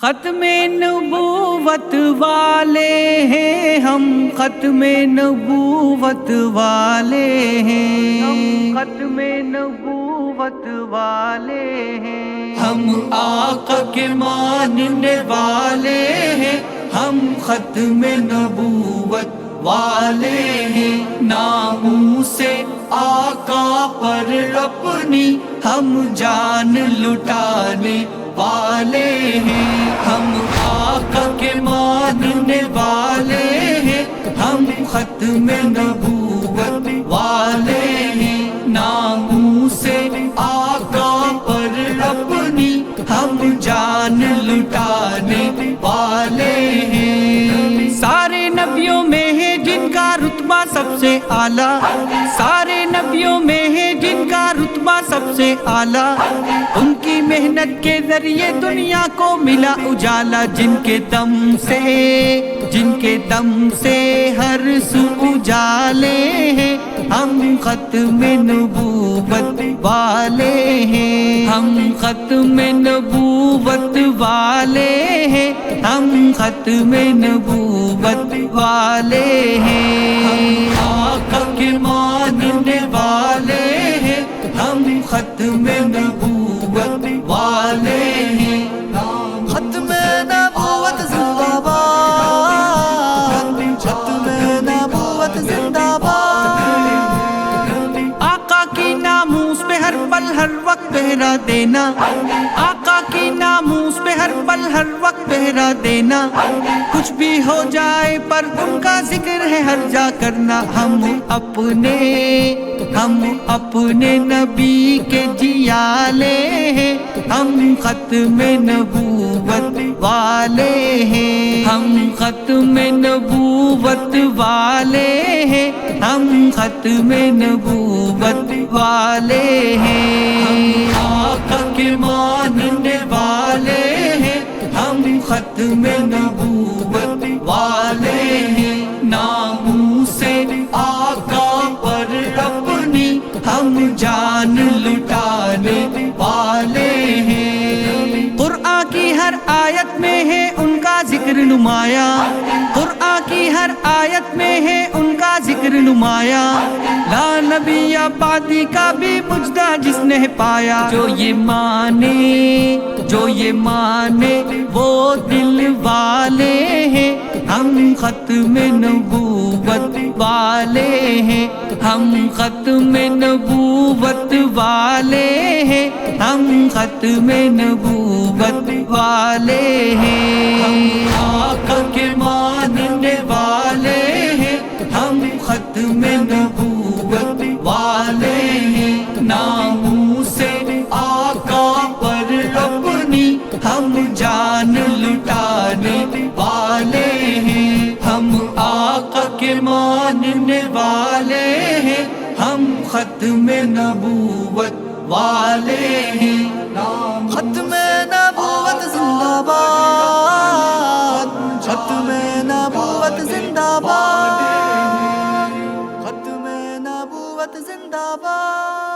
ختم نبوت والے ہیں ہم، ختم نبوت والے ہیں ہم، ختم نبوت والے ہیں ہم، آقا کے ماننے والے ہیں ہم، ختم نبوت والے ہیں ناموس آقا پر اپنی ہم جان لٹانے والے ہیں ہم، آقا کے ماننے والے ہیں ہم، ختم نبوت والے ہیں ناموس آقا پر اپنی ہم جان لٹانے والے ہیں۔ سارے نبیوں میں ہے جن کا رتبہ سب سے اعلیٰ، سارے نبیوں میں ہے جن کا رتبہ سب سے اعلیٰ، ان کی محنت کے ذریعے دنیا کو ملا اجالا، جن کے دم سے ہر سو اجالے ہیں ہم، ختم نبوت والے ہیں ہم، ختم نبوت والے ہیں ہم، ختم نبوت والے ہیں آقا کے ماننے والے ہیں ہم، ختم نبوت والے ہیں۔ ختم نبوت زندہ باد، ختم نبوت زندہ باد، آقا کی ناموس پہ ہر پل ہر وقت پہرا دینا، آقا کی ناموس پہ ہر پل ہر وقت پہرا دینا، کچھ بھی ہو جائے پر ان کا ذکر ہے ہر جا کرنا، ہم اپنے نبی کے جیالے ہیں ہم، ختم نبوت والے ہیں ہم، ختم نبوت والے ہیں ہم، ختم نبوت والے ہیں آقا کے ماننے والے ہیں ہم، ختم نبوت والے ہیں ناموس آقا پر اپنی ہم جان لٹانے والے ہیں۔ قرآن کی ہر آیت میں ہے ان کا ذکر نمایاں، قرآن کی ہر آیت میں ہے ان کا ذکر نمایاں، لا نبی بعدی کا بھی مجدہ جس نے پایا، جو یہ مانے وہ دل والے ہیں ہم، ختم نبوت والے ہیں ہم، ختم نبوت والے ہیں ہم، ختم نبوت والے ہیں آقا کے ماننے والے ہیں ہم، ختم نبوت والے ہیں ناموس آقا پر اپنی ہم جان لٹانے والے ہیں ہم، آقا کے ماننے والے ہیں ہم، ختم نبوت والے ہیں ختم نبوت زندہ باد، ختم نبوت زندہ باد، ختم نبوت زندہ باد۔